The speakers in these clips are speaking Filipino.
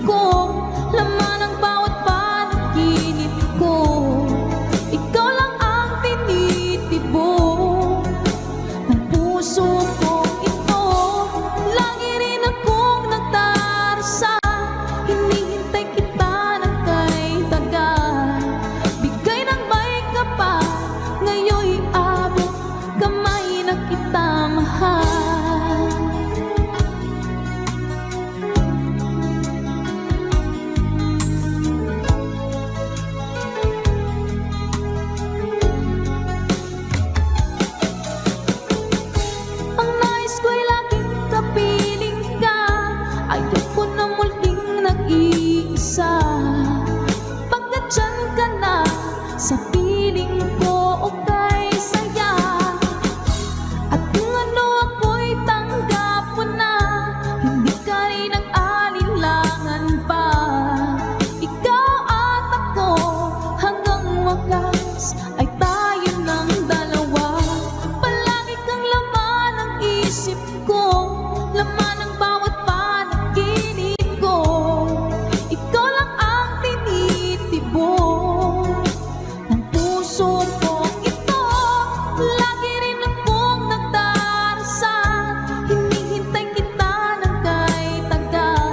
ko, laman ng bawat panaginip ko. Ikaw lang ang tinitibok ng puso ko ito. Lagi rin akong nagdarasal, hinihintay kita ng kay tagal. Bigay ng may kapal, ngayon'y abot kamay na kita mahal. Ang nais ko'y laging kapiling ka, ayoko na muling nag-iisa. Pagkat dyan ka na, sa piling ko okay saya. At kung ano ako'y tanggap mo na, hindi ka rin nag-alinlangan pa. Ikaw at ako, hanggang wakas ay tayo ng dalawa. Palagi kang laman ng isip ko, laman ng bawat panaginip ko. Ikaw lang ang tinitibok ng puso ko ito. Lagi rin akong nagdarasal, hinihintay kita ng kay tagal.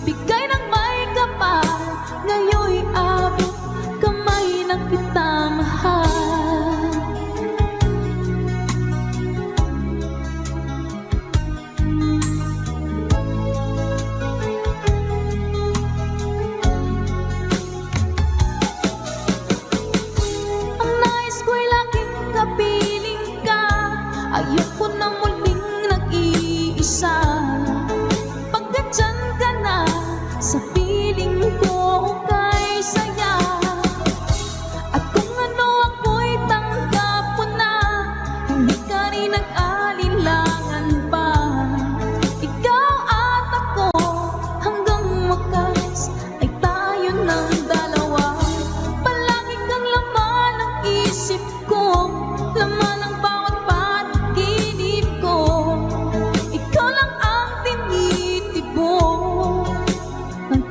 Bigay ng may kapal, ngayon'y abot kamay na kita mahal. Ang nais ko'y laging kapiling ka, ayoko na muling nag-iisa. Pagkat dyan ka na, sa piling ko okay saya. At kung ano ako'y tanggap mo na, hindi ka rin nag-alinlangan pa. Ikaw at ako, hanggang wakas ay tayo ng dalawa. Palagi kang laman ng isip ko, laman ng bawat panaginip ko. Ikaw lang ang tinitibok ng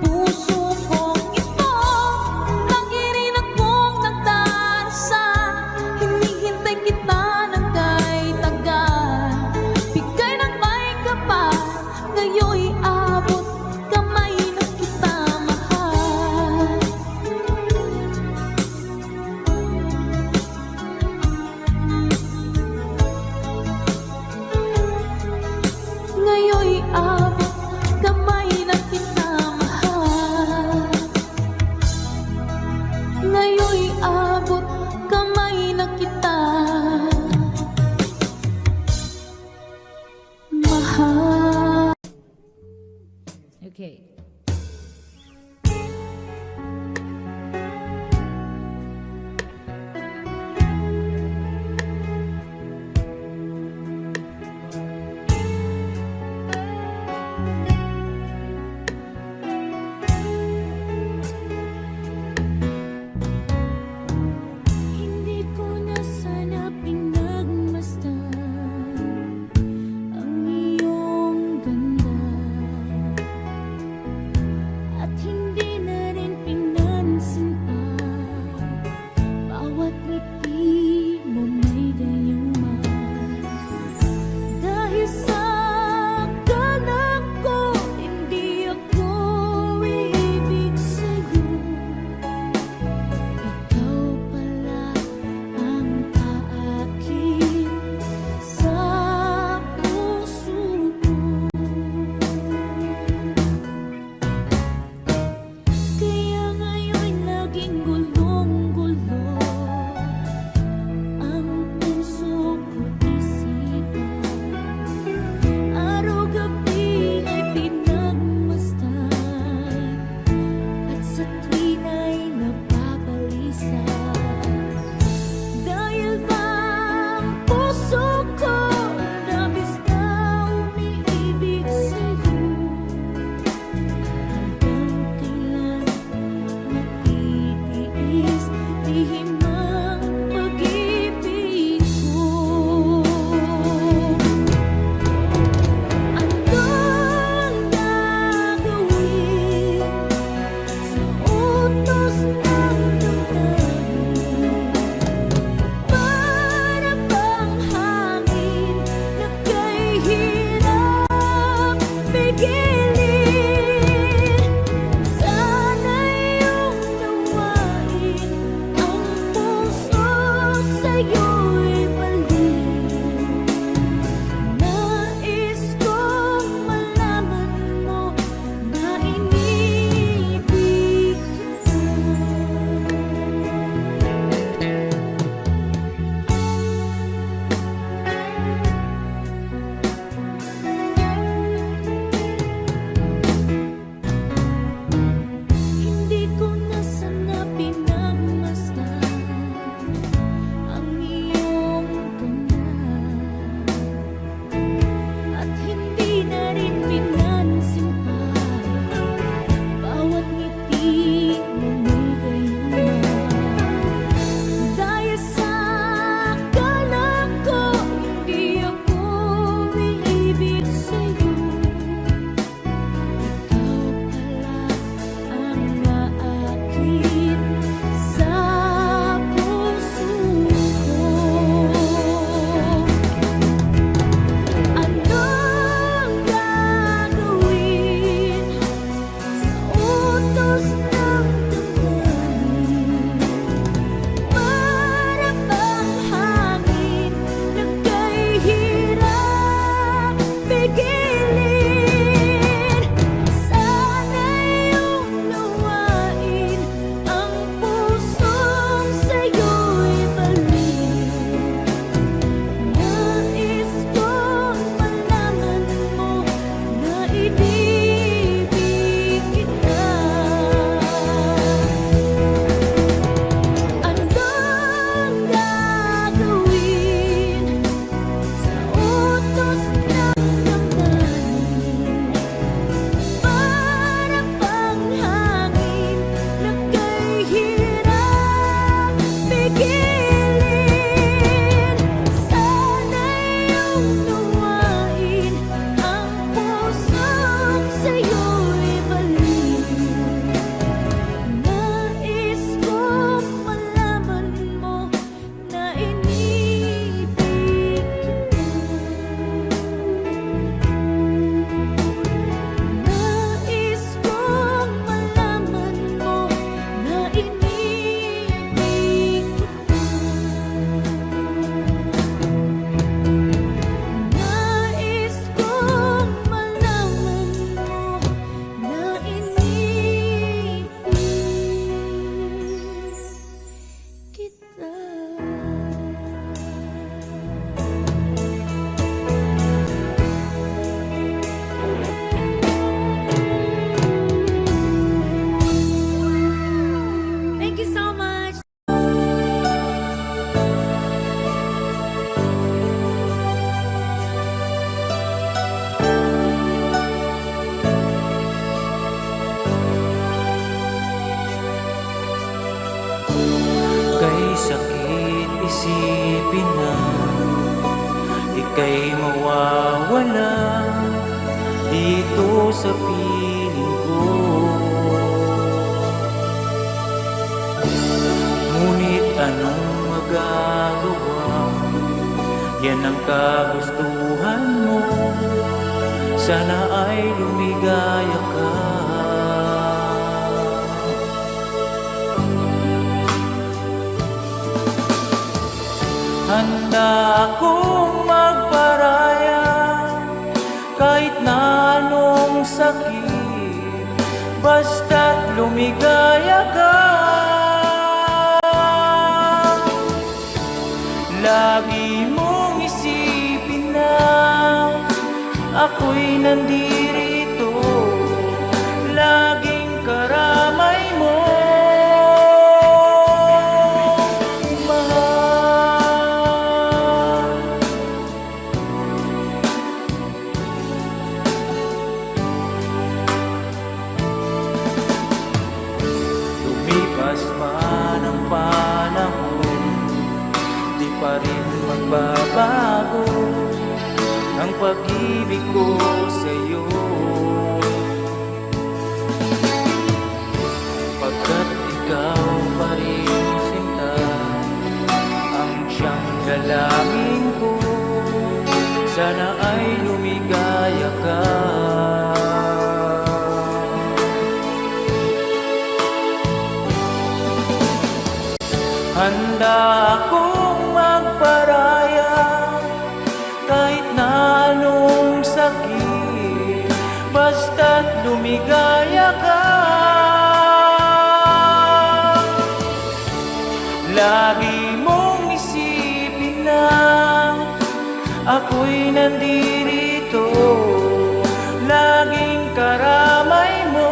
ika'y mawawala dito sa piling ko. Ngunit anong magagawa? Yan ang kagustuhan mo. Sana ay lumigaya ka. Handa akong magparaya kahit na anong sakit, basta't lumigaya ka. Lagi mong isipin na ako'y nandirito, laging karamay mo. Lumipas man ang panahon, di pa rin magbabago ang pag-ibig ko sa'yo. Pagkat ikaw pa rin sinta ang siyang dalangin ko, sana ay lumigaya ka. Handa akong magparaya kahit na anong sakit, basta't lumigaya ka. Lagi mong isipin na ako'y nandirito, laging karamay mo.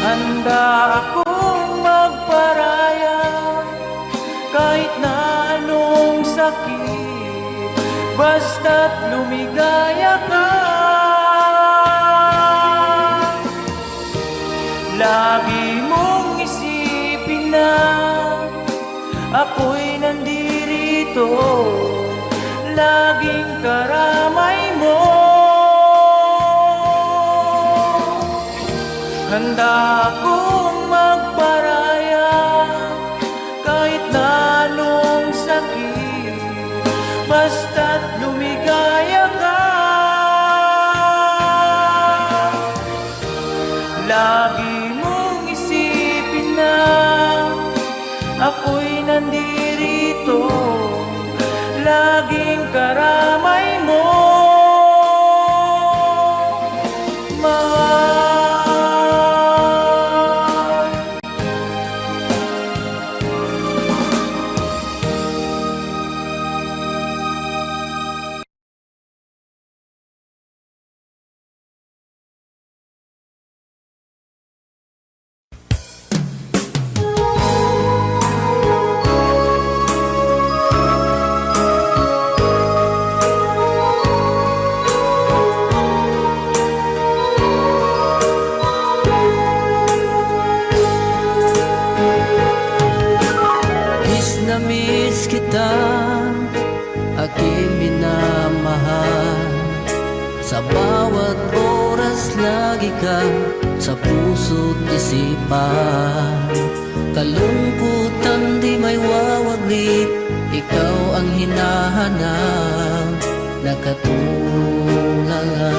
Handa akong magparaya kahit na anong sakit, basta't lumigaya ka. Lagi mong isipin na ako'y nandirito, laging karamay mo. Handa akong magparaya kahit na anong sakit, basta't lumigaya ka. Lagi mong isipin na ako'y nandirito, laging karamay mo. Miss kita, aking minamahal. Sa bawat oras lagi ka sa puso't isipan. Kalungkutan di may wawaglit, ikaw ang hinahanap. Nakatulala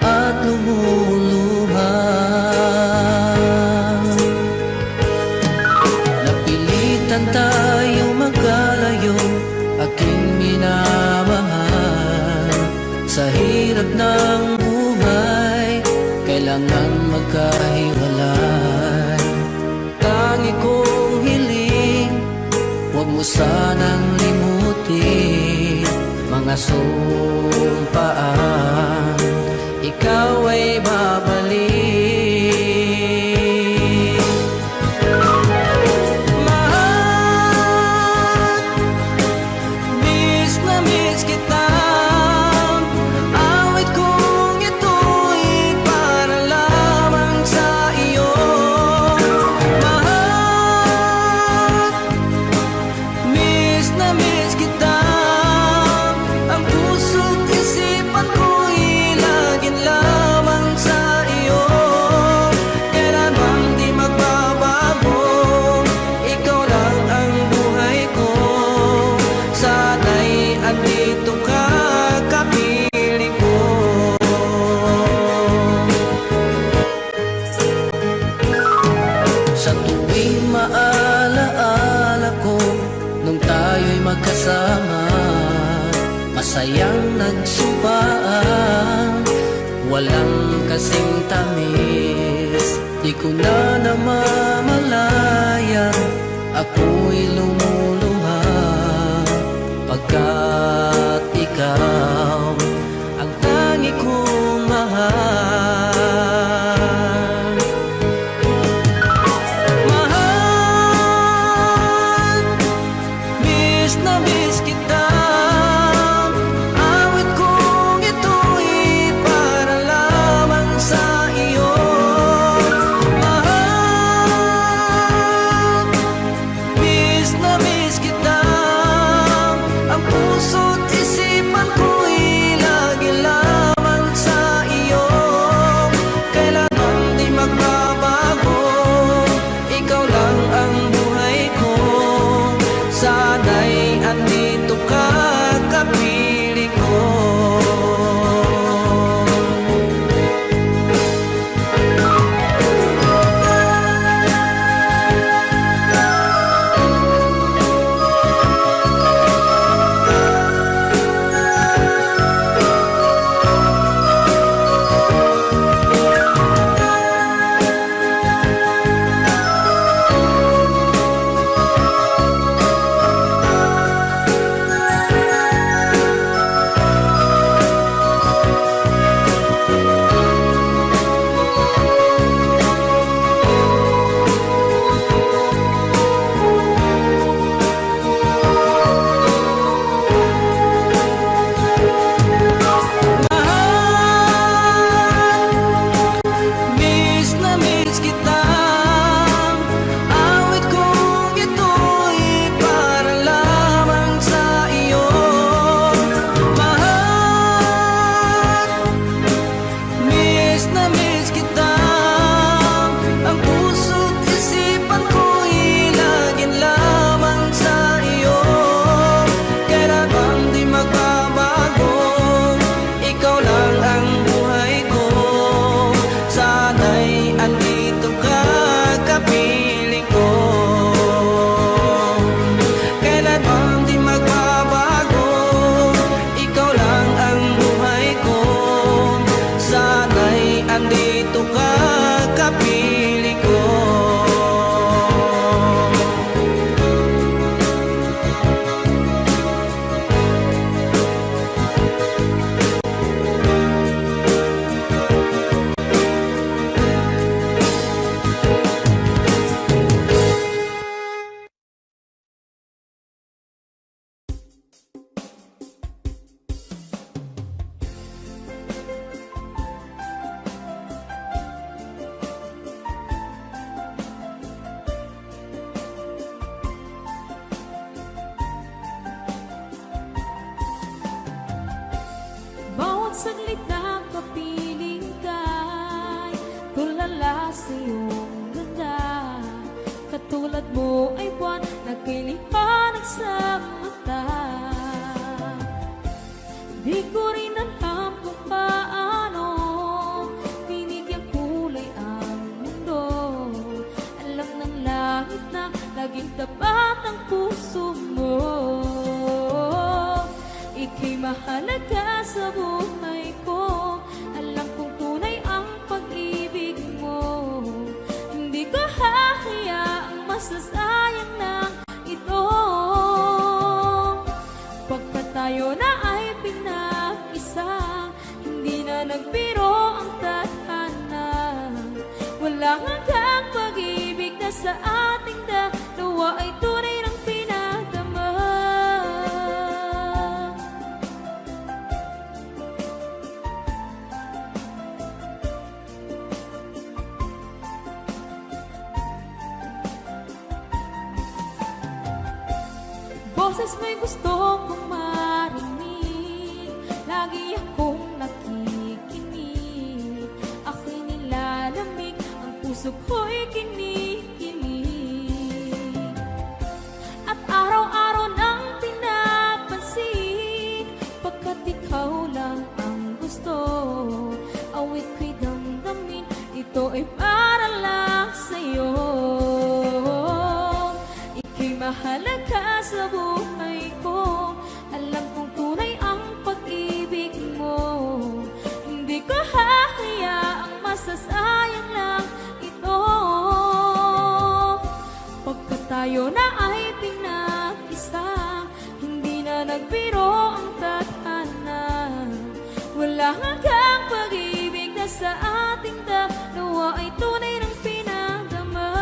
at lumuluha. Tayo magkalayo, aking minamahal. Sa hirap ng buhay, kailangan magkahiwalay. Tangi kong hiling, huwag mo sanang limutin mga sumpaan, ikaw ay babalik. Mahal, miss na miss kita. Awit kong ito'y para lamang sa iyo. Mahal, miss na miss kita. Ang puso't isipan ko'y laging lamang sa iyo. Kailanman di magbabago, ikaw lang ang buhay ko. Sana'y andito ka, kapiling ko. Sa tuwing maalaala ko nung tayo'y magkasama, masayang nagsumpaan, walang kasing tamis. Di ko na namamalayan, ako'y lumuluha pagkat ikaw ang tangi kong mahal. Mahal, miss na miss kita. Awit kong ito'y para lamang sa iyo. Mahal, miss na miss kita. Ang puso't isipan ko'y lagi lamang sa iyo. Kailanman di magbabago, ikaw lang ang buhay ko. Sana'y andito ka, kapiling ko. Mahal, miss na miss kita. Awit kong ito'y para lamang sa iyo. Mahal, miss na miss kita. Ang puso't isipan ko'y laging lamang sa iyo. Kailanman di magbabago, ikaw lang ang buhay ko. Sana'y andito ka, kapiling ko. Kailanman di magbabago, ikaw lang ang buhay ko. Sana'y andito ka, kapiling ko. Bawat saglit na kapiling ka'y tulala sa iyong ganda. Katulad mo ay buwan na kiliwanag sa mata. Di ko rin alam kung paano binigyan kulay ang mundo. Alam ng langit na laging tapat ang puso mo. Ika'y mahalaga sa buhay ko. Alam kong tunay ang pag-ibig mo. Hindi ko hahayaang masasayang na ito. boses mo'y gusto kong marinig. Lagi akong nakikinig, ako'y nilalamig, ang puso ko'y kinikilig. At araw-araw nang pinapansin, pagkat ikaw lang ang gusto. Awit ko'y damdamin, ito ay para lang sa'yo. Ika'y mahalaga sa buhay ko, alam kong tunay ang pag-ibig mo. Hindi ko hahayaang masasayang lang ito. Pagkat tayo na ay pinag-isa, hindi na nagbiro ang tadhana. Wala hanggang pag-ibig na sa ating dalawa ay tunay ng pinagdama.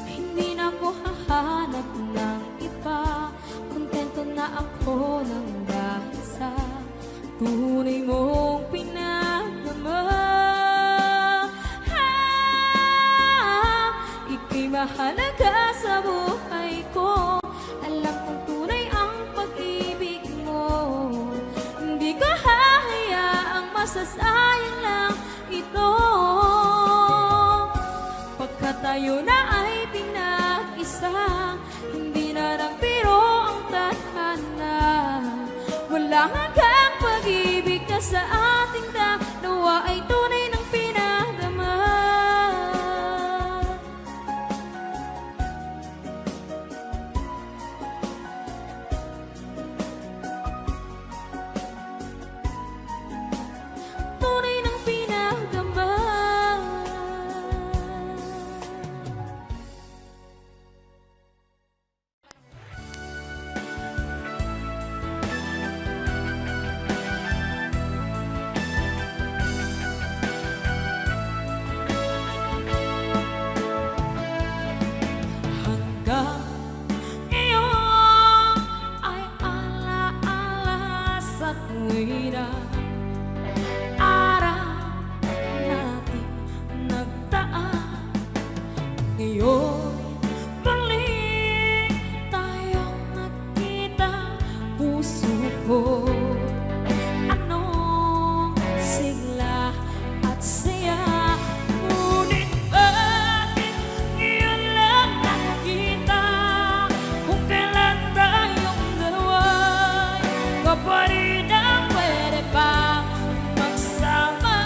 Hindi na ako hahanap ng iba, kontento na ako ng dahil sa tunay mong pinagdama. Ika'y mahalaga sa buhay ko, alam kong tunay ang pag-ibig mo. Hindi ko hahayaang masasayang lang ito. Pagkat tayo na ay pinag-isa, hindi na nagbiro ang tadhana. Wala hanggang pag-ibig na sa ating dalawa ay tunay ng pinagdama. Tunay ng pinagdama. Hanggang ngayon ay alaala sa tuwira, araw natin nagdaan. Ngayon muli tayong nagkita, puso ko anong sigla at saya. Ngunit bakit ngayon lang nakita, kung kailan tayong dalawa'y kapatid na pwede pa magsama.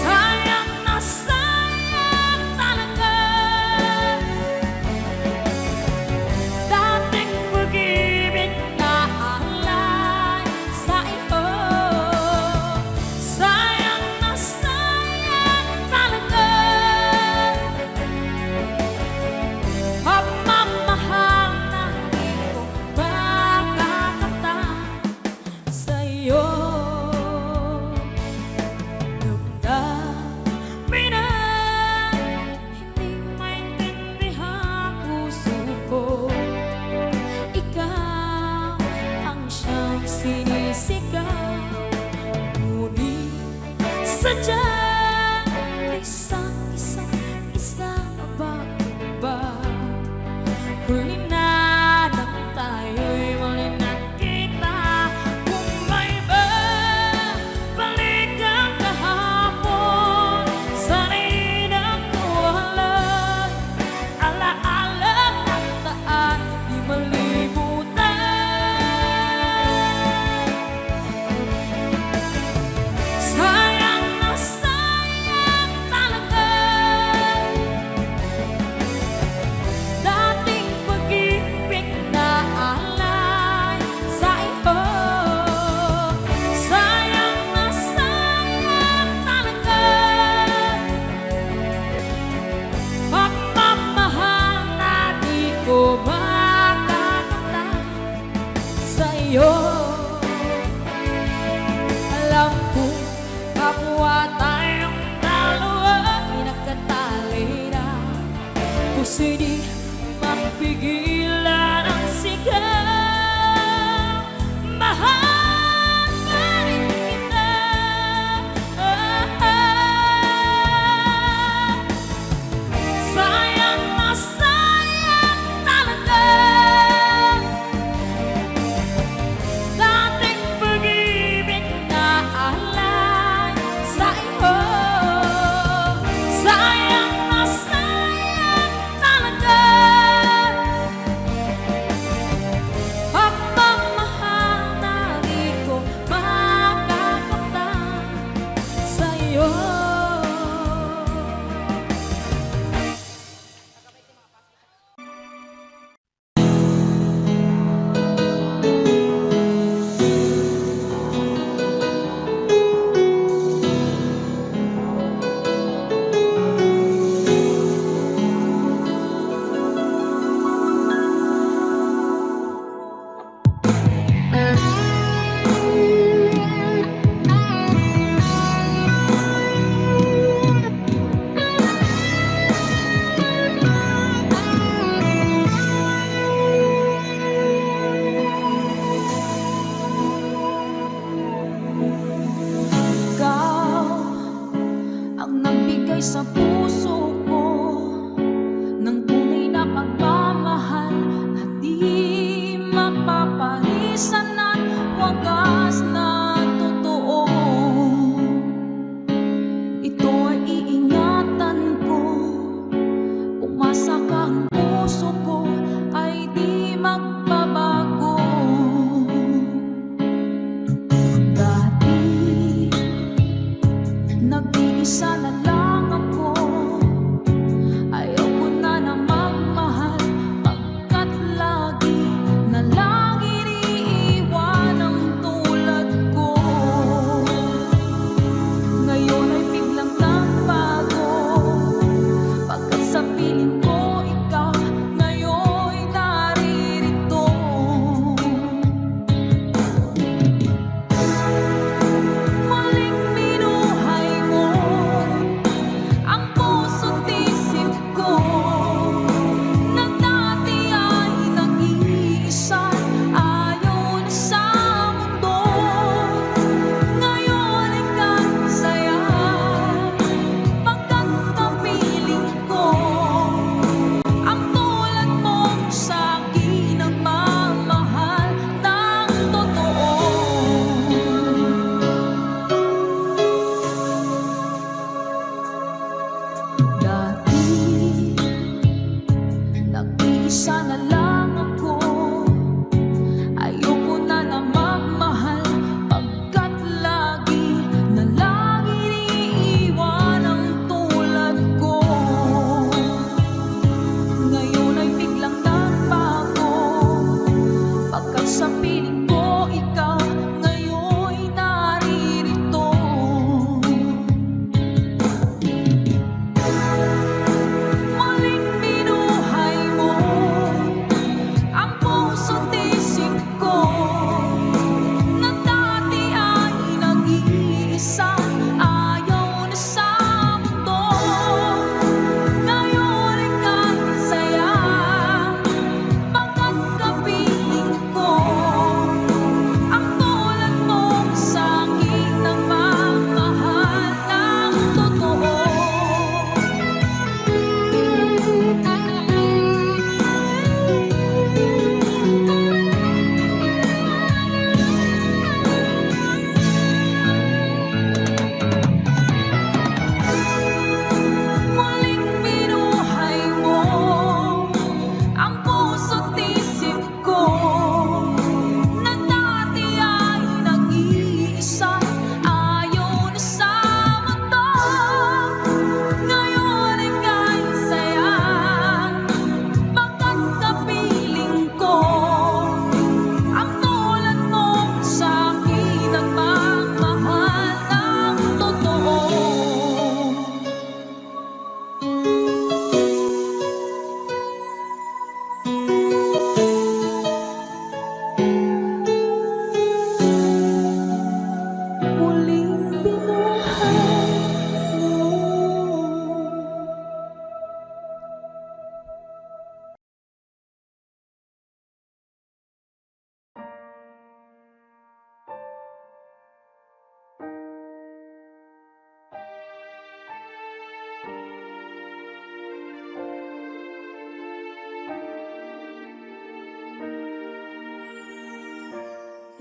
Sayang na sayang talaga, dating pag-ibig na alay sa iyo. Sayang na sayang talaga, pagmamahal na di ko makakataan sa iyo. Damdamin na hindi maintindihan puso ko, ikaw ang siyang sinisigaw. Ngunit sadyang isang ba? Huli na nang tayo'y muli nagkita. Kung may babalik ang kahapon, sana'y nakuhalay. Alaala ng daan, di malimutan. Sayang na sayang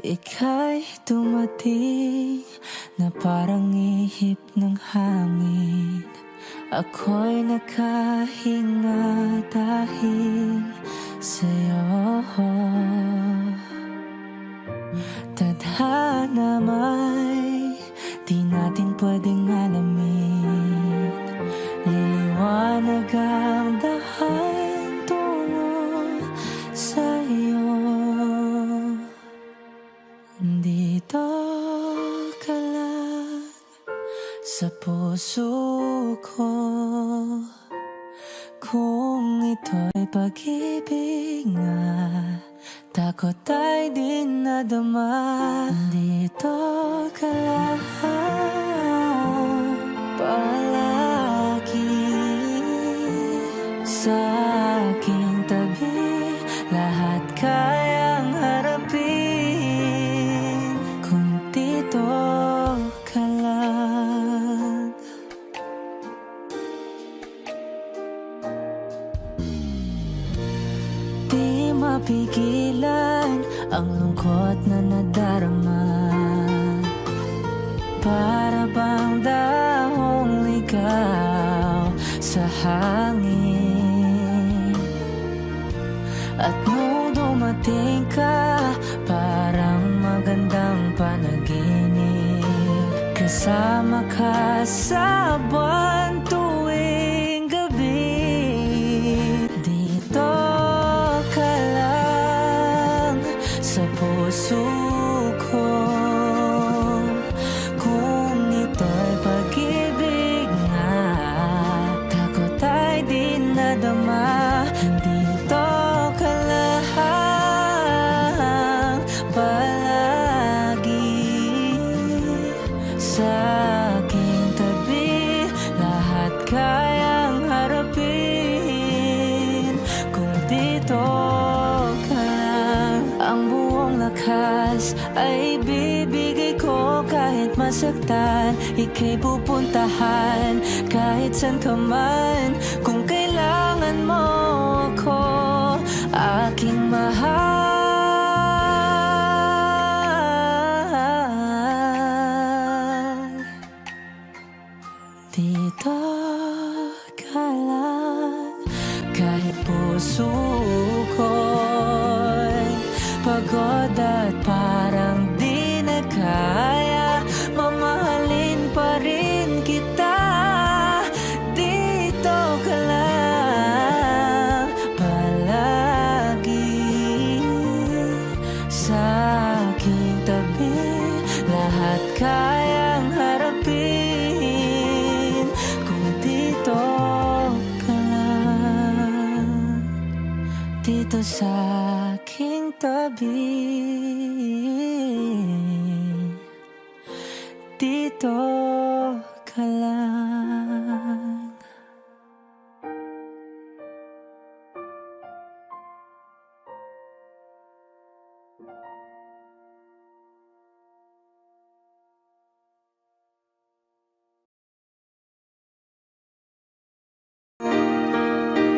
Ika'y dumating na parang ihip ng hangin. Ako'y nakahinga dahil sa'yo. Tadhana may di natin pwedeng alamin. Liliwanag ang dahan tungo sa'yo. Dito ka lang sa puso ko. Kung ito'y pag-ibig nga, takot ay di nadama. Dito ka lang palagi sa aking tabi. Lahat kayang harapin kung dito ka lang. Di mapigilan ang lungkot na nadarama. Para bang dahong ligaw sa hangin. At nung dumating ka, parang magandang panaginip. Kasama ka sa buwan tuwing gabi. Dito ka lang sa puso ko. Kung ito'y pag-ibig nga, takot ay di nadama. Dito ka lang palagi sa aking tabi. Lahat kayang harapin kung dito ka lang. Ang buong lakas ay bibigay ko kahit masaktan. Ika'y pupuntahan kahit saan ka man. Kung kailangan mo ako, aking mahal. Dito ka lang kahit puso ko'y pagod at parang di na kaya. Mamahalin pa rin kita. Dito ka lang palagi sa aking tabi. Lahat kayang harapin kung dito ka lang. Dito sa aking tabi. Dito ka lang.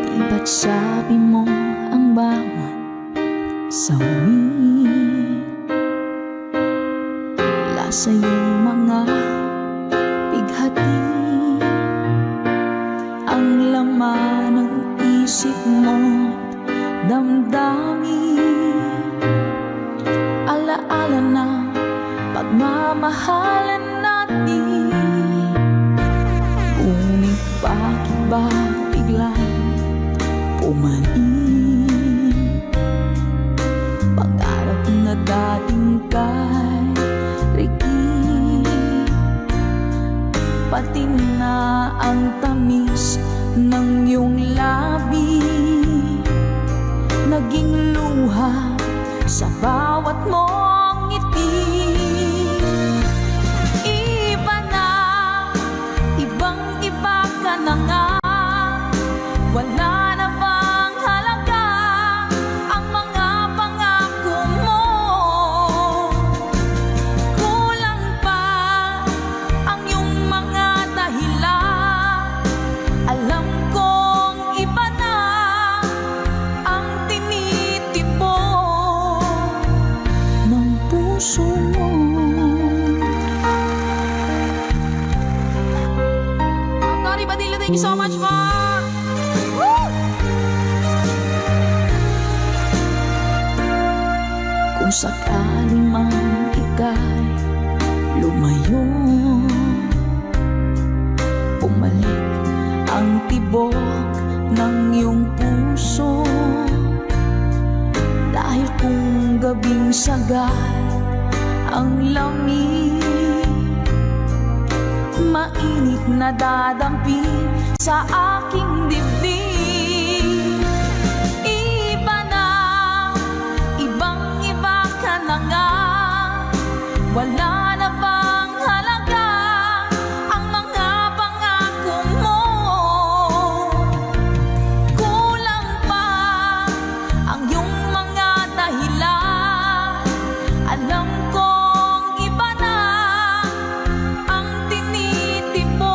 Di ba't sabi mo ang bawat sawi wala sa iyong mga bighati? Ang laman ng isip mo't damdamin, alaala na pagmamahalan natin. Ngunit bakit ba biglang pumaling pangarap na dating kay Ricky? Pati na ang tamis ng iyong labi naging luha sa bawat mong ngiti. Iba na, ibang iba ka na nga. Wala na bang halaga ang mga pangako mo? Kulang pa ang iyong mga dahilan. Alam kong iba na ang tinitipon ng Thank you so much po. Woo! Kung sakali man ika'y lumayo, bumalik ang tibok ng iyong puso. Dahil kung gabing sagad ang lamig, mainit na dadampi sa aking dibdib. Iba na, ibang-iba ka na nga. Wala na bang halaga ang mga pangako mo? Kulang pa ang iyong mga dahilan. Alam kong iba na ang tinitipon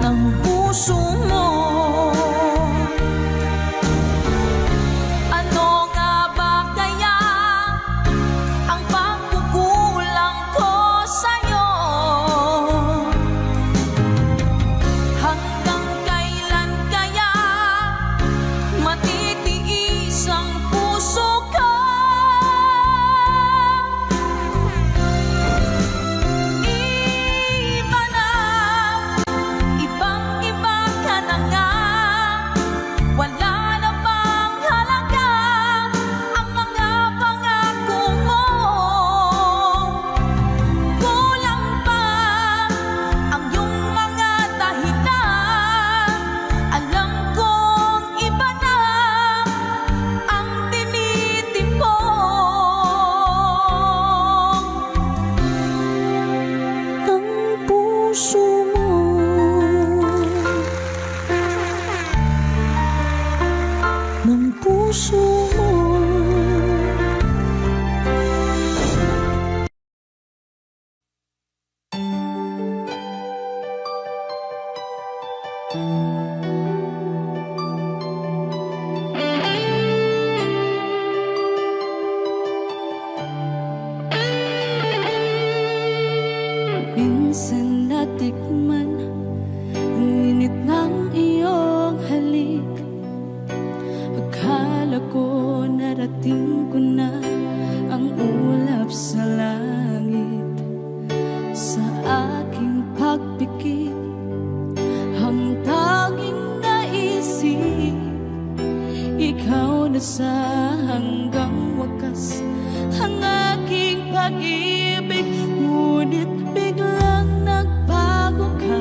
ng puso mo. Ano nga ba kaya ang pagkukulang ko sa'yo? Hanggang kailan kaya matitiis ang puso ko? Iba na, ibang-iba ka na nga. Wala na bang halaga ang mga pangako mo? Kulang pa ang iyong mga dahilan. Alam kong iba na ang tinitipon ng puso mo. Ng puso mo. Minsan natikman ang init ng iyong halik. Akala ko narating ko na ang ulap sa langit. Sa aking pagpikit, ang tanging naisip, ikaw na sa hanggang wakas ang aking pag-ibig. Ngunit biglang nagbago ka.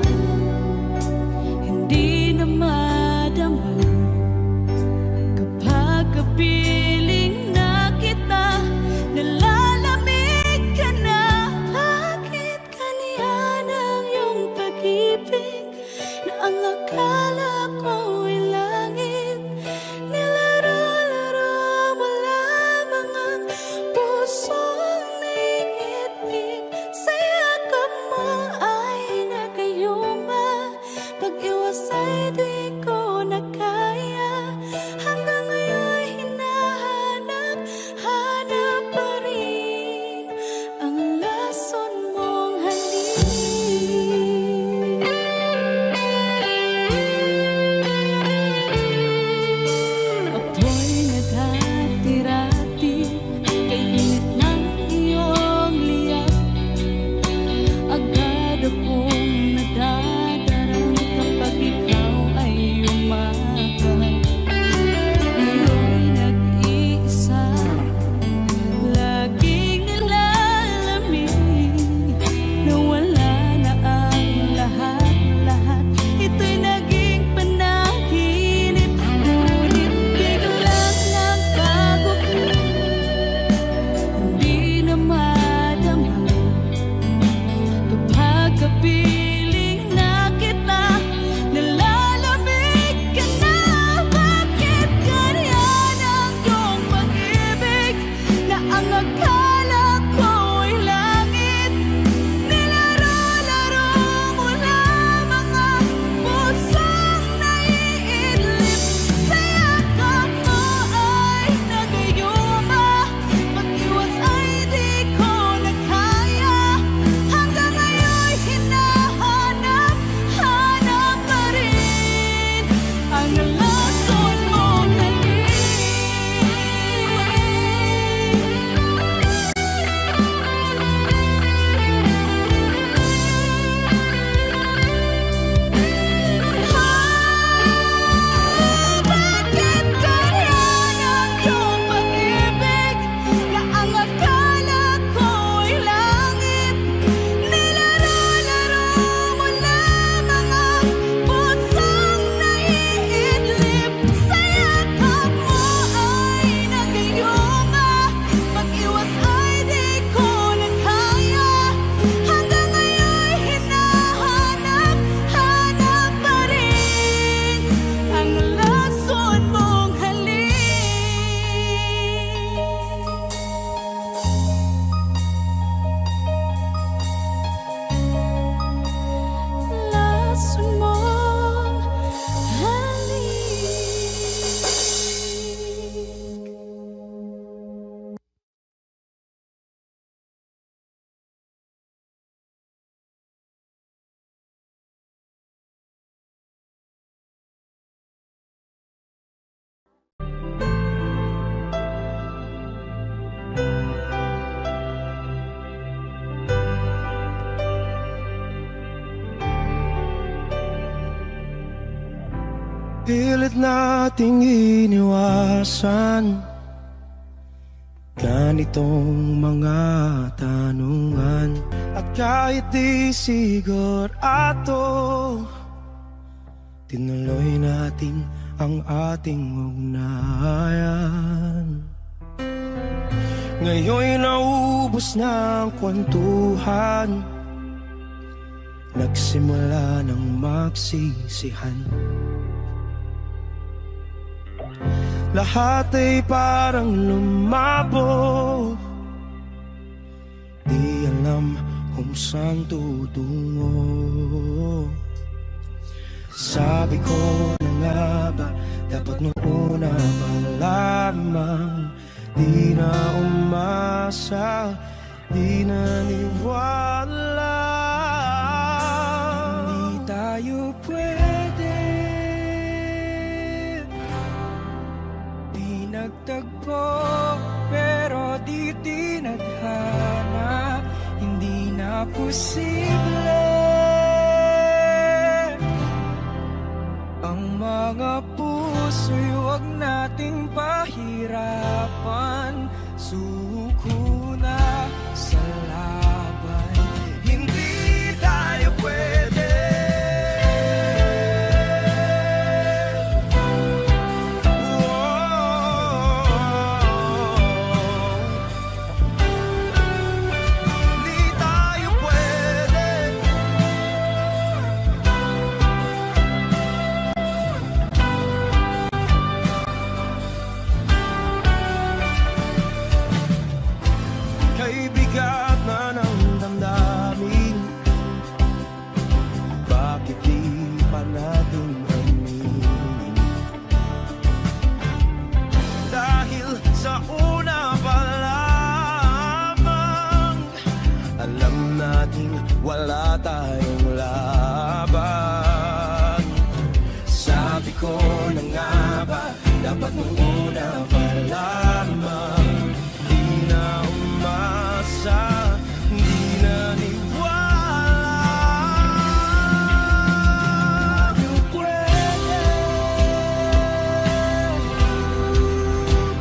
Pilit nating iniwasan ganitong mga tanungan. At kahit di sigurado, tinuloy natin ang ating ugnayan. Ngayon'y naubos na ang kwentuhan, nagsimula ng magsisihan. Lahat ay parang lumabo, di alam kung saan tutungo. Sabi ko na nga ba, dapat nung una pa lamang, di na umasa, di naniwala. Hindi tayo pwede, di nagtagpo, pero di tinadhana. Hindi na posible ang mga puso'y huwag nating pahirapan. Suko na sa laban, hindi tayo pwede. Hindi tayo pwede. Kay bigat na ng damdamin, bakit di pa natin aminin? Dahil sa una pa lamang, alam nating wala tayong laban. Sabi ko na nga ba, dapat nung una pa lamang, di na umasa, di naniwala. Di pwede,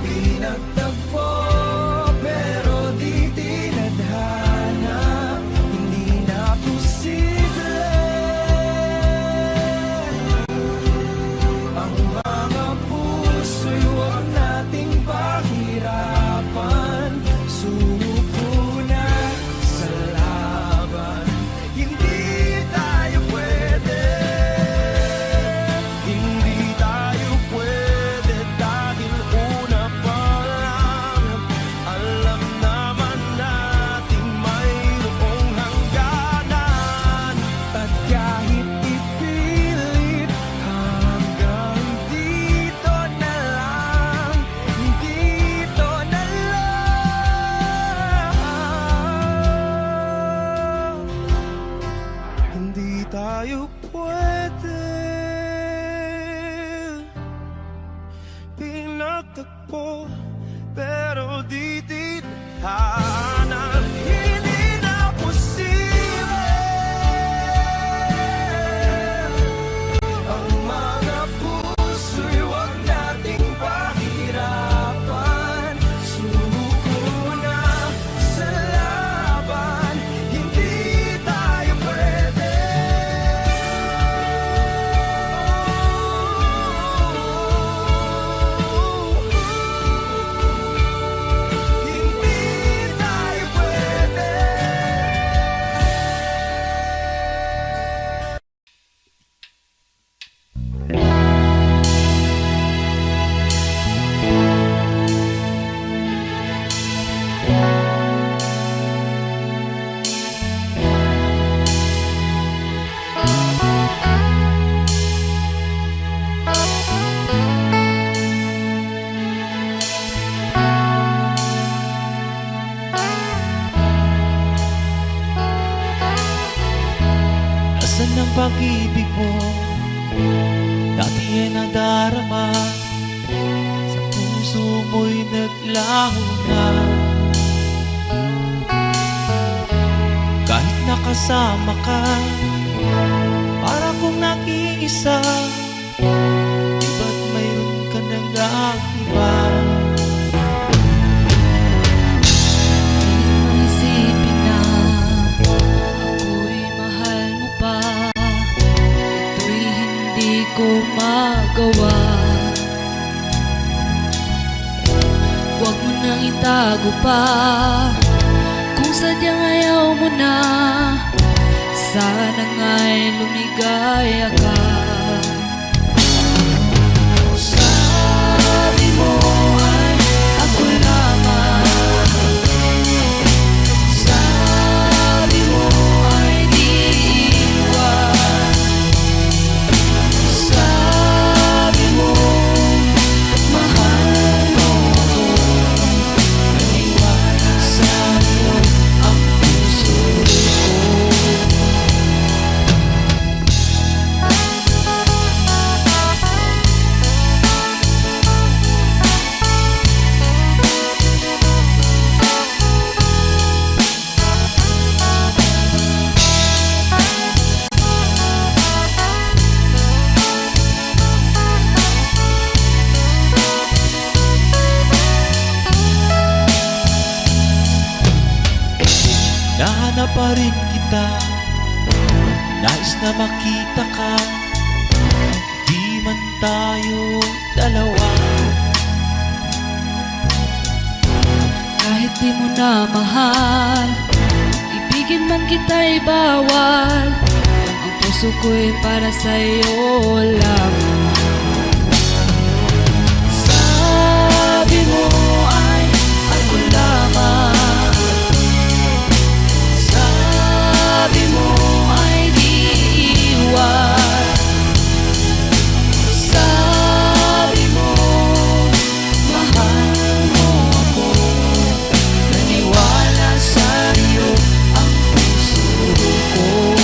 di nagtagpo, pero di tinadhana. Hindi na posible ang mga puso'y huwag nating pahirapan. Suko na sa laban, hindi tayo pwede. Hindi tayo pwede dahil una pa lang, alam naman nating mayroong hangganan. At kahit ipilit, hanggang dito na lang, dito na lang. Hindi tayo pwede, pinagtagpo, pero di tinadhana. Hindi na posible ang mga puso'y huwag nating pahirapan. Suko na sa laban, hindi tayo pwede. Hindi tayo pwede. Nasaan ang pag-ibig mo? Dati ay nadarama, sa puso mo'y naglaho na. Kahit nakasama ka, para kung nag-iisa, bago pa. Kung sadyang ayaw mo na, sana nga'y lumigaya ka. Sabi mo ay ako lamang, sabi mo ay di iwan, sabi mo mahal mo ako, naniwala sa'yo ang puso ko. Nahanap pa rin kita, nais na makita ka, di man tayo dalawa. Kahit di mo na mahal, ibigin man kita'y bawal, ang puso ko'y para sa'yo lamang. Sabi mo ay ako lamang, sabi mo ay di iwan, sabi mo mahal mo ako, naniwala sa'yo ang puso ko.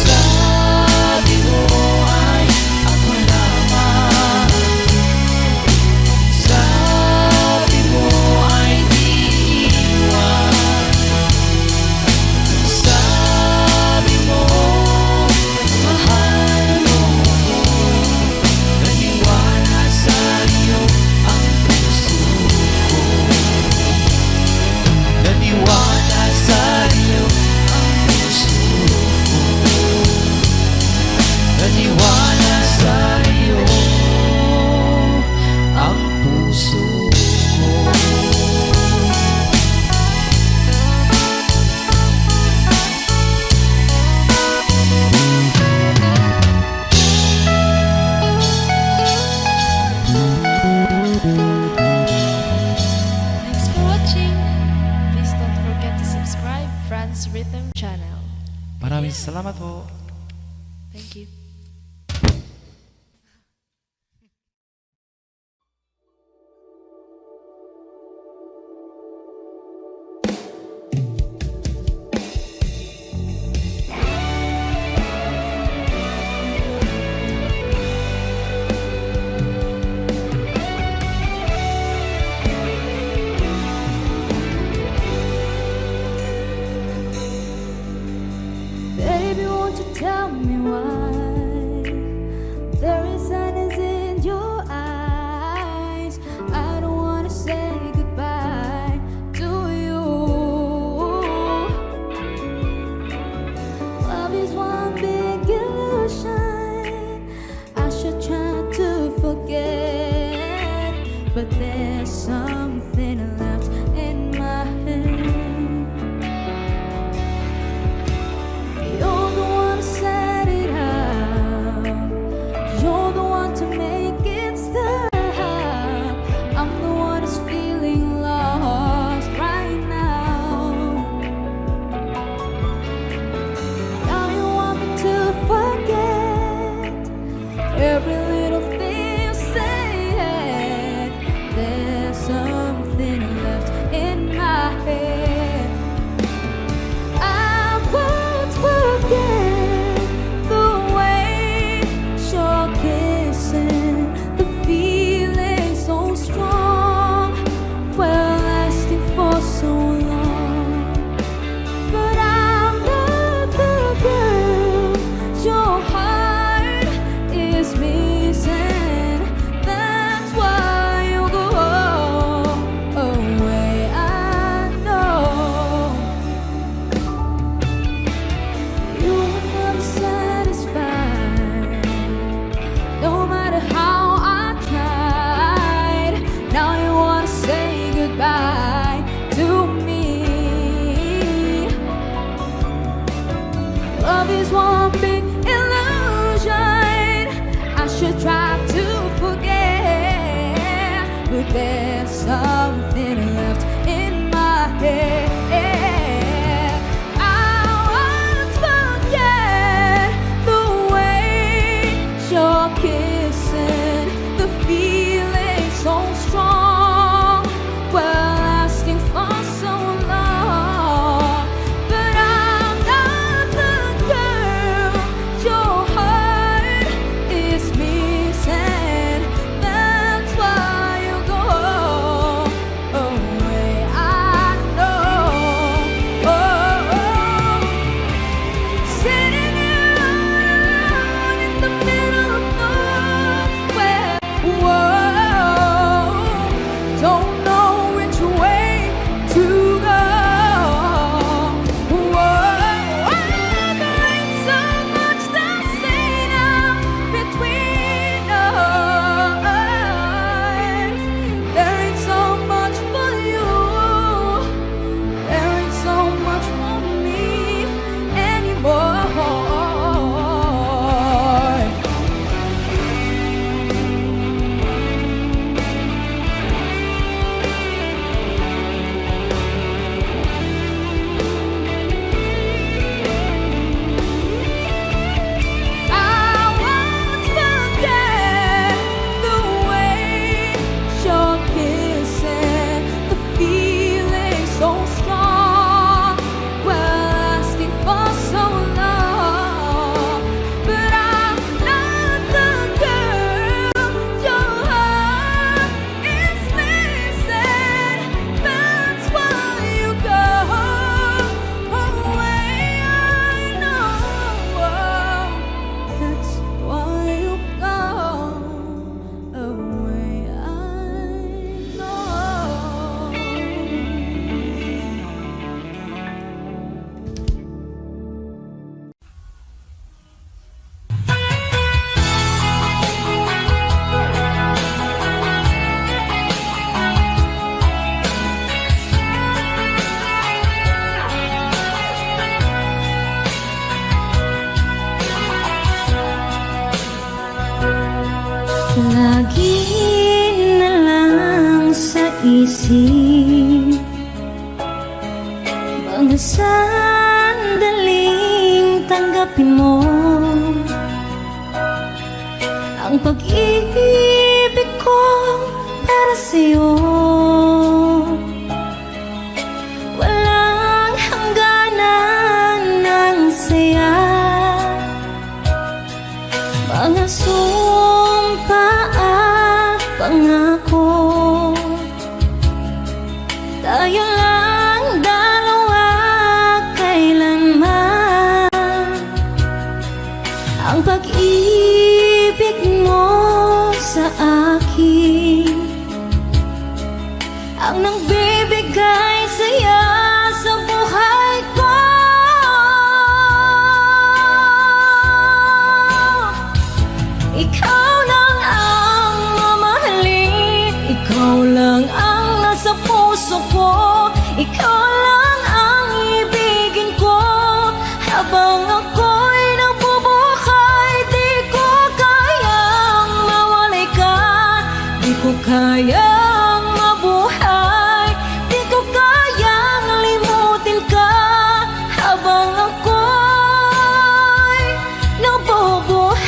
Sabi mo ay ako lamang, sabi mo ay di iwan, sabi mo mahal mo ako, naniwala sa'yo ang puso ko. Naniwala sa'yo ang puso ko, naniwala sa'yo ang puso ko. Thanks for watching. Please don't forget to subscribe Franz Rhythm channel. Maraming salamat po. Thank you. Baby, won't you tell me why there is sadness in your eyes? I don't wanna say goodbye to you. Love is one big illusion. I should try to forget, but there's something left in my head. You're the one who set it up. Lagi na lang sa isip mga sandaling tanggapin mo ang pag-ibig ko para sa'yo. Walang hangganan ng saya, mga sumpa at pangako. Tayo lang dalawa kailanman. Ang pag-ibig mo sa akin ang nagbibigay saya sa buhay ko. Ikaw lang ang mamahalin, ikaw lang ang nasa puso ko, ikaw lang ang ibigin ko. Habang ako'y nabubuhay, di ko kayang mawalay ka, di ko kayang mabuhay, di ko kayang limutin ka. Habang ako'y nabubuhay,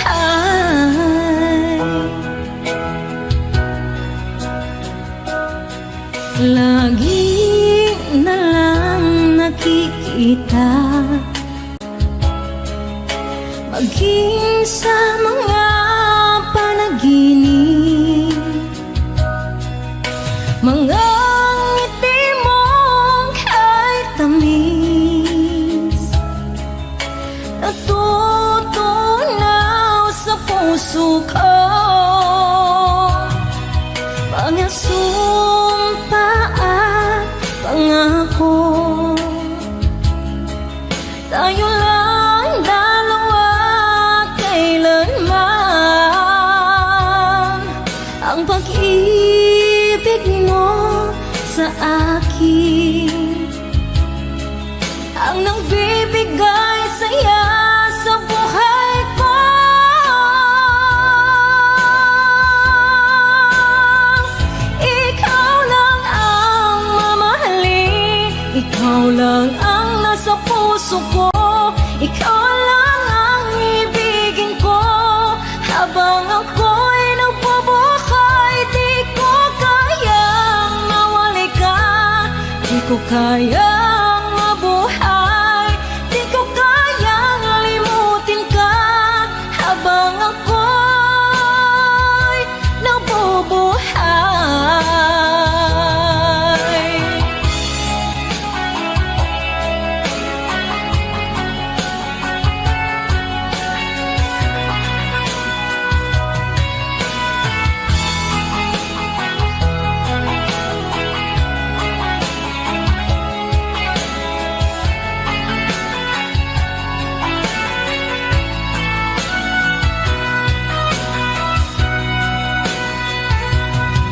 lagi na lang nakikita, maging sa mga panaginip, mga ngiti mong kahit tamis, natutunaw sa puso ko. Mga sumpa at pangako, tayo lang dalawa kailanman. Ang pag-ibig mo sa akin ang nagbibigay saya sa buhay ko. Ikaw lang ang mamahalin, ikaw lang ang nasa puso ko, ikaw lang ang ibigin ko. Habang ako'y nabubuhay, di ko kayang mawalay ka, di ko kayang mabuhay, di ko kayang limutin ka. Habang ako'y nabubuhay.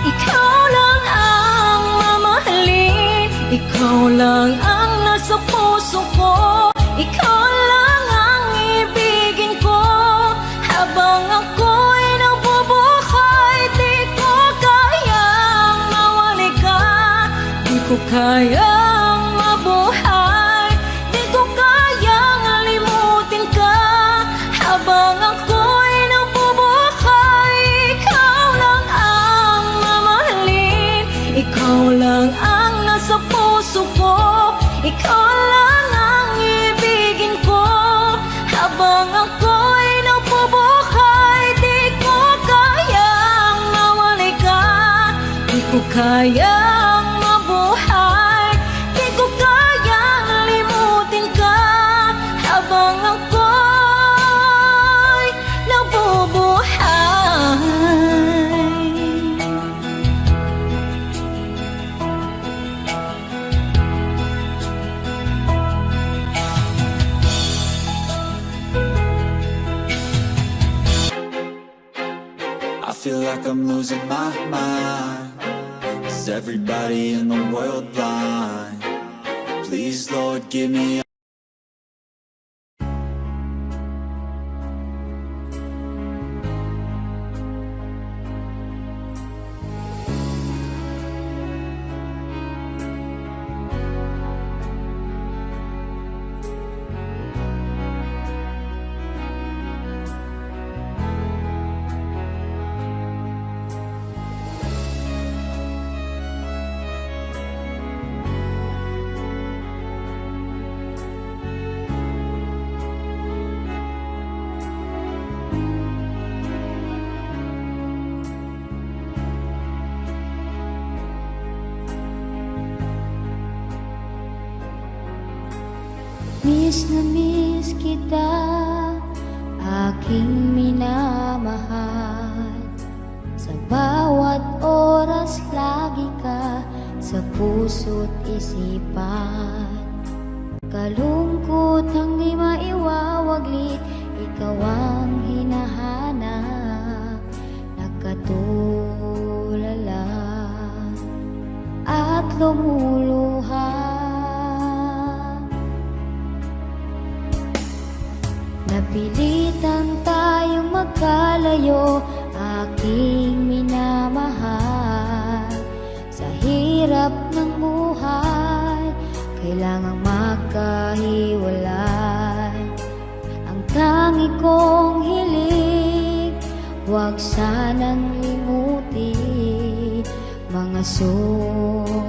Ikaw lang ang mamahalin, ikaw lang ang nasa puso ko, ikaw lang ang ibigin ko. Habang ako'y nabubuhay, di ko kayang mawalay ka, di ko kayang mabuhay, di ko kayang limutin ka. Habang ako'y nabubuhay, ikaw lang ang mamahalin, ikaw lang ang nasa puso ko, ikaw lang ang ibigin ko. Habang ako'y nabubuhay, di ko kayang mawalay ka, di ko kayang mabuhay, di ko kayang limutin ka. Habang ako'y nabubuhay. I feel like I'm losing my mind. Is everybody in the world blind? Please, Lord, give me na miss kita, aking minamahal. Sa bawat oras lagi ka sa puso't isipan. Kalungkot ang di maiwawaglit, ikaw ang hinahanap. Nakatulala at lumuluha. Napilitan tayong magkalayo, aking minamahal. Sa hirap ng buhay, kailangang magkahiwalay. Ang tangi kong hiling, huwag sanang limutin mga sumpaan.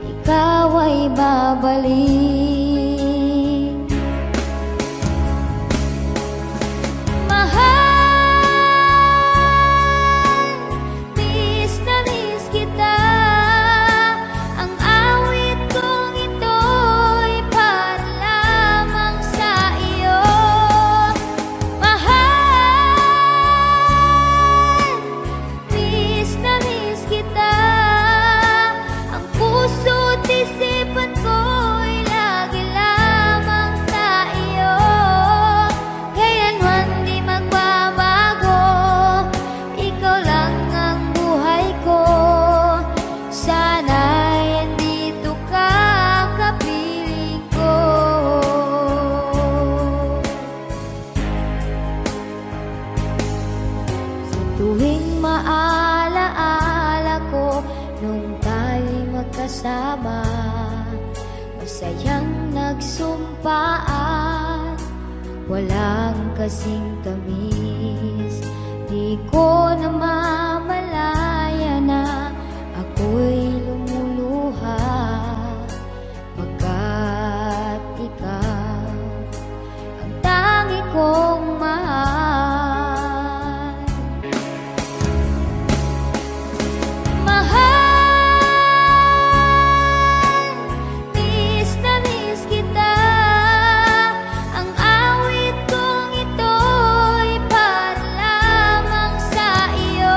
Ikaw ay babalik. Tuwing maalaala ko nung tayo'y magkasama, masayang nagsumpaan, walang kasing tamis. Di ko namamalaya na ako'y lumuluha, pagkat ikaw ang tangi kong mahal. Iyo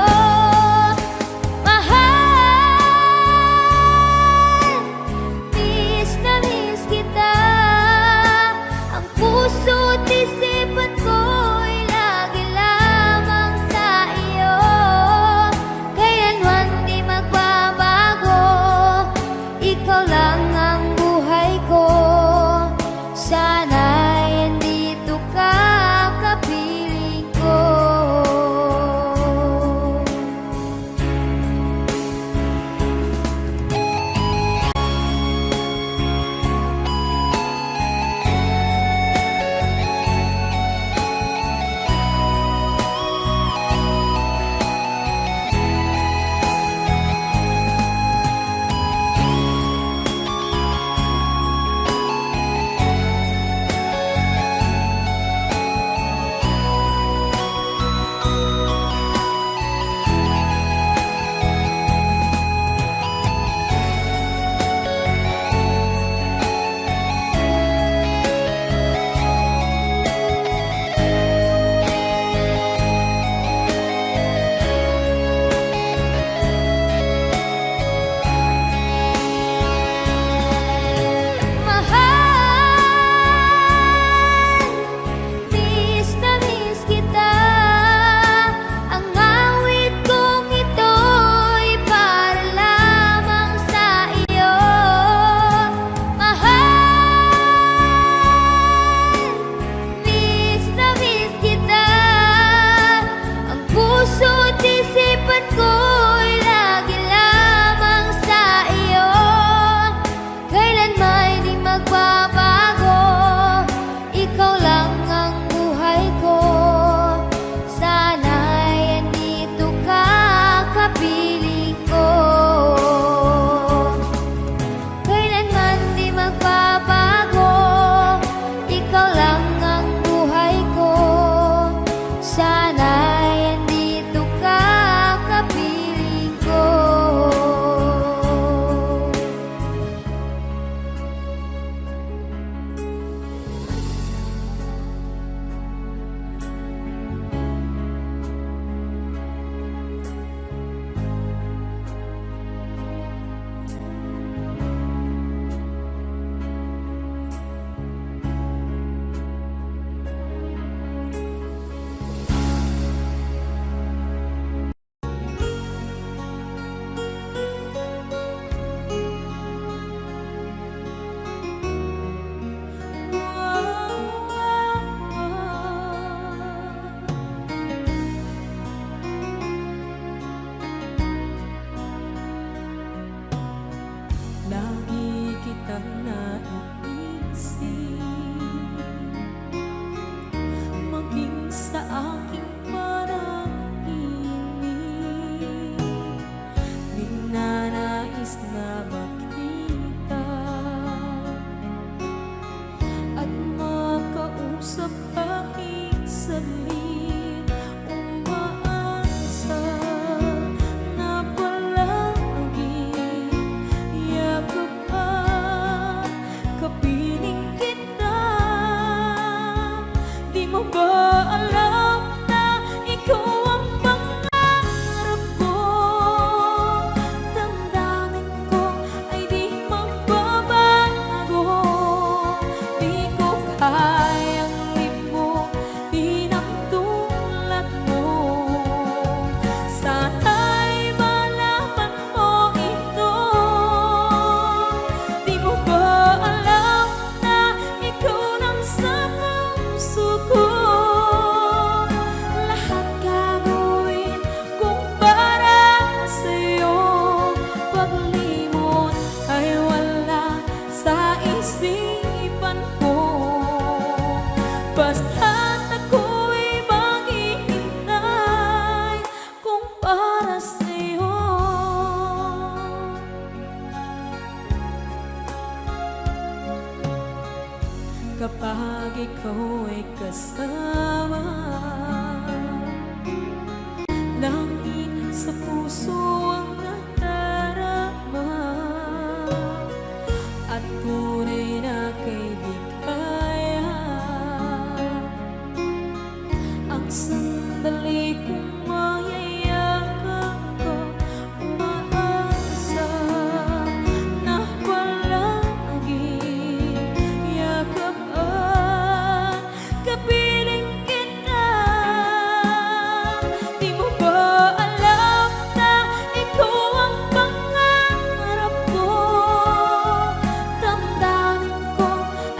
saglit umaasa na palaging yakap at kapiling kita. Di mo ba alam na ikaw ang pangarap ko? Damdamin ko ay di magbabago. Di ko kayang limutin ang tulad mo. Sana'y malaman mo ito. Di mo ba alam na ikaw lang sa puso ko? Lahat gagawin kung para sa'yo. Paglimot ay wala sa isipan ko. Basta't ako'y maghihintay kung para sa'yo. Kapag ikaw ay kasama, langit sa puso ang nadarama, at tunay na kaibigan. Ang sandali kong mayayakap ko, umaasa na palaging yakap at kapiling kita. Di mo ba alam na ikaw ang pangarap ko? Damdamin ko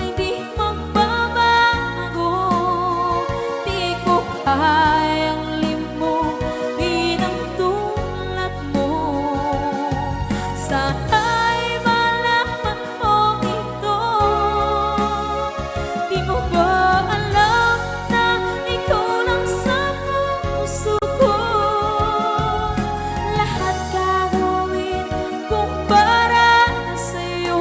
ay di magbabago. Di ko kayang limutin ang tulad mo. Sana'y malaman mo ito. Di mo ba alam na ikaw lang sa puso ko? Lahat gagawin kung para sa'yo.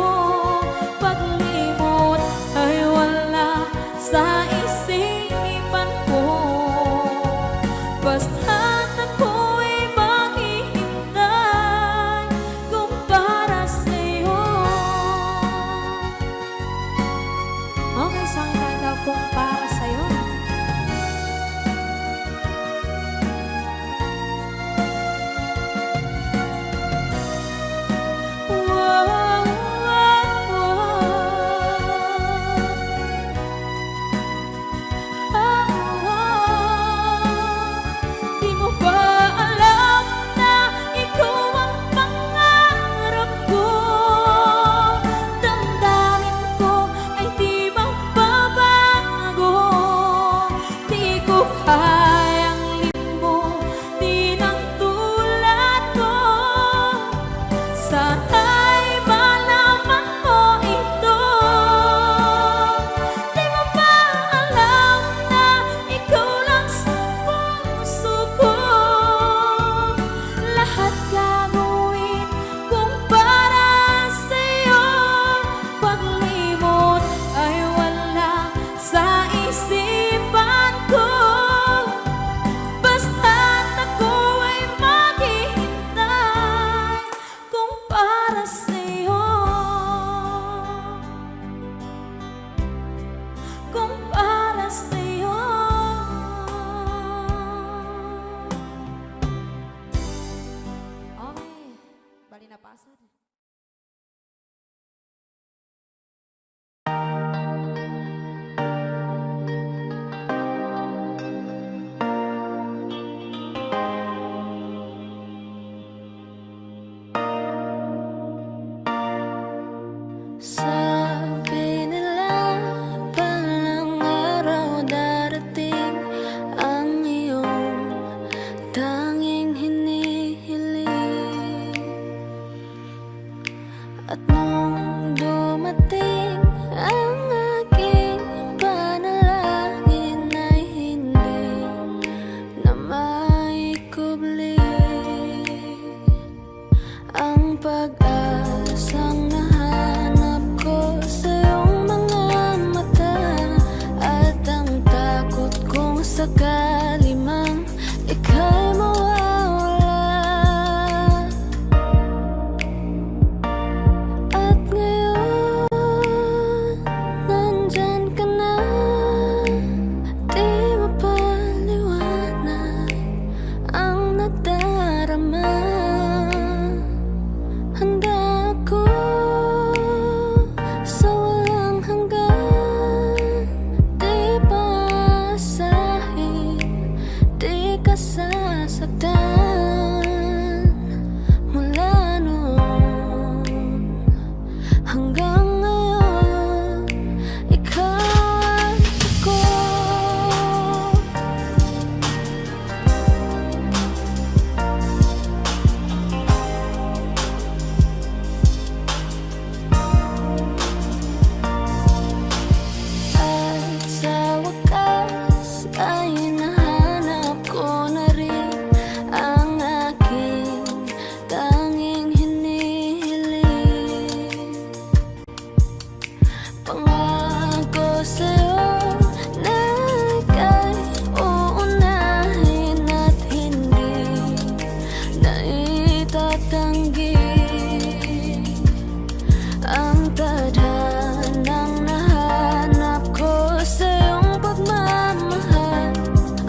Paglimot ay wala sa isipan ko. Basta't ako'y maghihintay kung para sa'yo. Okay, saan kanta kung para sa'yo? Wow, wow, Di mo ba alam na ikaw ang pangarap ko? Damdamin ko ay di magbabago. Di ko kayang limutin ang tulad ko. Sana'y malaman mo ito. Di mo ba alam na ikaw lang sa puso ko? Lahat gagawin kung para sa'yo. Paglimot ay wala sa isipan ko. Basta't ako ay maghihintay kung para sa'yo. Kung para sa'yo. Okay, bali na pasad. Pangako sa'yo na ika'y uunahin at hindi na itatanggi ang tadhanang nahanap ko sa iyong pagmamahal,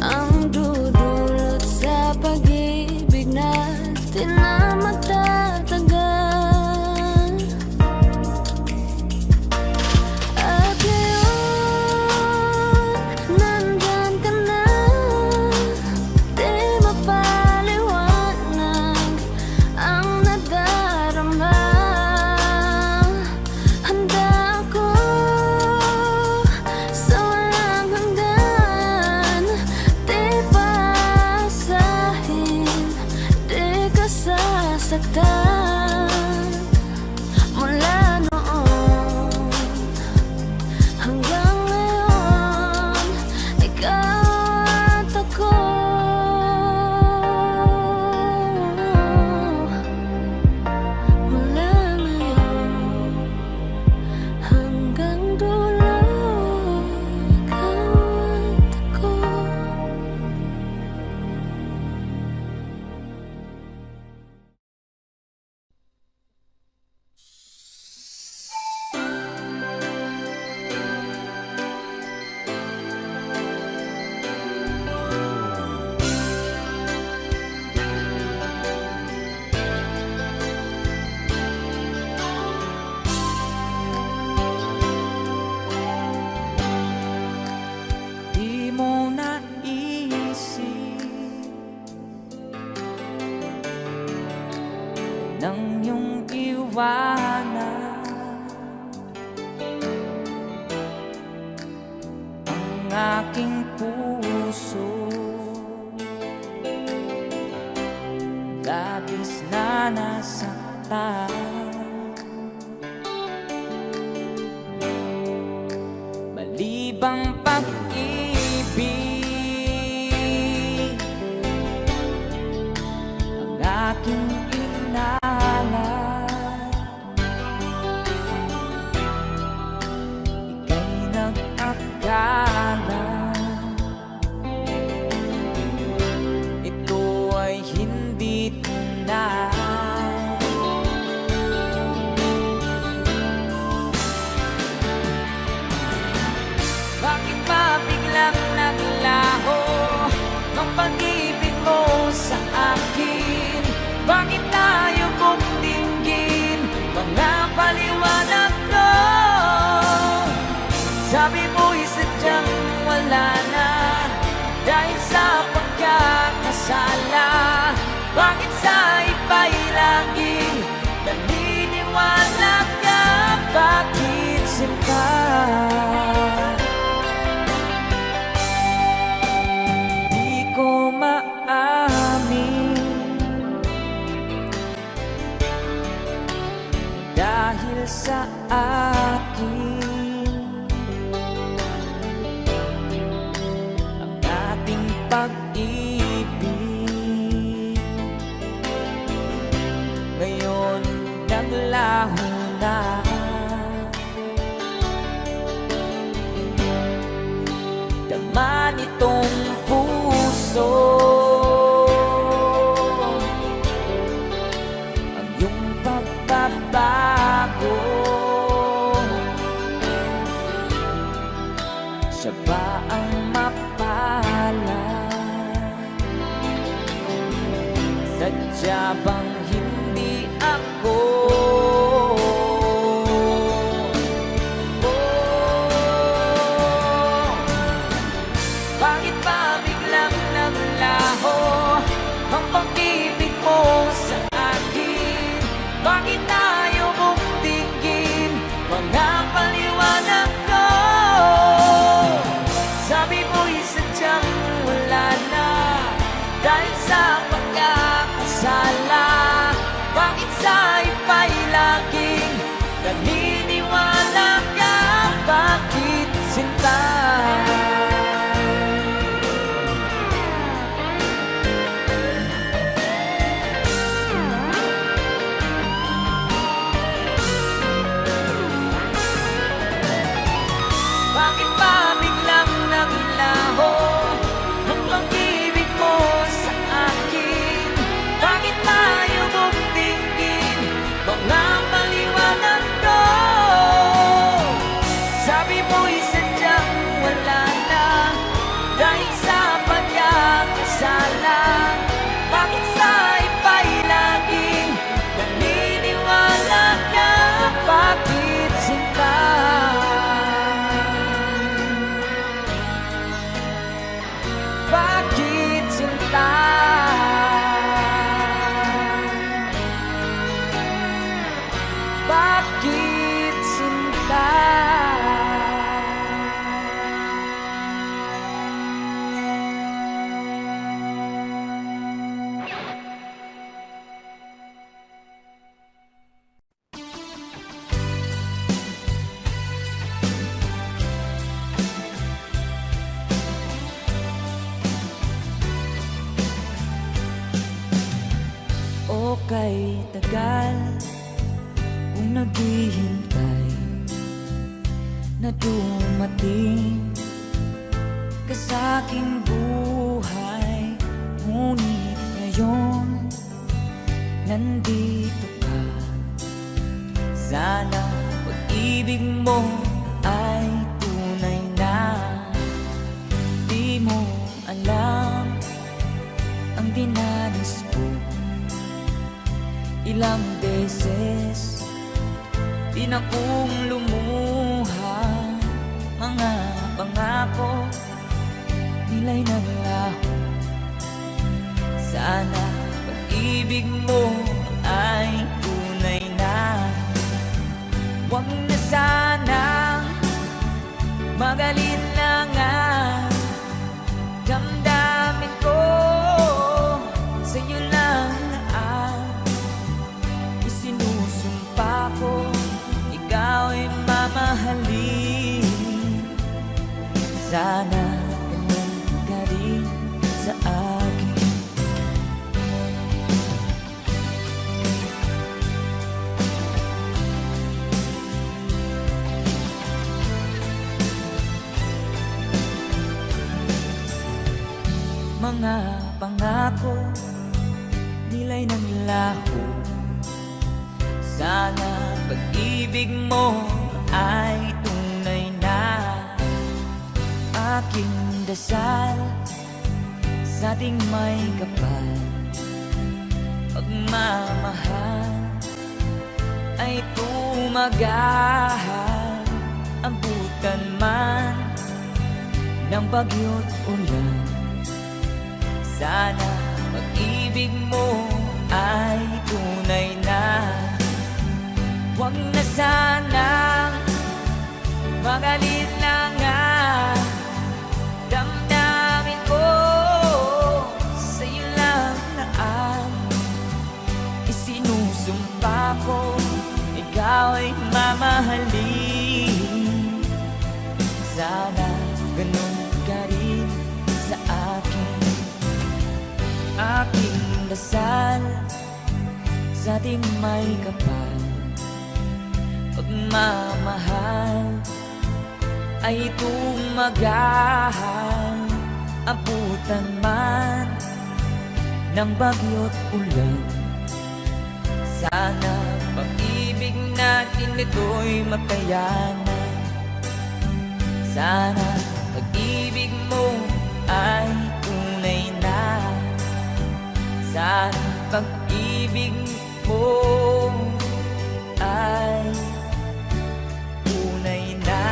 ang dudulot sa pag-ibig natin na magtatagal. At ngayon, nandyan ka na, di mapaliwanag ang nadarama. Handa ako sa walang hanggan, di pasahin, di ka sasaktan. Mula noon hanggang ngayon, ikaw at ako. Mula ngayon hanggang dulo, ikaw at ako. Di mo naisip nang iyong iwanan ang aking puso, labis na nasaktan. Malibang pag-ibig ang aking inalat, ika'y nag-akala ito ay hindi tunay. Bakit ba biglang naglaho ang pag-ibig mo sa akin? Bakit tayo bumtinggin mga paliwanag ko? Sabi mo'y sadyang wala na dahil sa pagkakasala. Bakit sa iba'y laging naniniwala ka? Bakit sinta? Di ko maamin dahil sa akin ang ating pag-ibig ngayon naglaho na. Dama nitong puso ang iyong pagbabago. Siya ba ang mapala? Sadya bang hindi ako? Bakit ba biglang naglaho ang pag-ibig mo sa akin? Bakit tayo bumtinggin mga paliwanag ko? Sabi mo'y sadyang wala na dahil sa pagkakasala. mo'y sadyang wala na dahil sa pagkakasala. Bakit sa iba'y laging naniniwala ka? Bakit sinta? Bakit sinta? Bakit sinta? O kay tagal kung naghihintay na dumating ka sa aking buhay, ngunit ngayon nandito ka. Sana pag-ibig mo ay tunay na. Di mo alam ang dinanas ko. Ilang beses di na kong lumuha, mga pangako nila'y naglaho. Sana pag-ibig mo ay tunay na. Huwag na sanang magalit na nga damdamin ko. Sa'yo lang ang isinusumpa ko, ikaw ay mamahalin. Sana ganun ka rin sa akin. Mga pangako nila'y naglaho. Sana pag-ibig mo ay tunay na. Aking dasal sa ating may kapal, pagmamahal ay tumagahal. Abutan man ng bagyo't ulan, sana pag-ibig mo ay tunay na. Huwag na sanang magalit na nga damdamin ko. Sa'yo lang na ang isinusumpa ko, ikaw ay mamahalin. Sana ganun ka rin sa akin. Aking dasal sa ating may kapal, pagmamahal ay tumagahal. Abutan man ng bagyo't ulan, sana pag-ibig natin ito'y matayanan. Sana pag-ibig mo ay tunay na. Sana pag-ibig mo ay tunay na.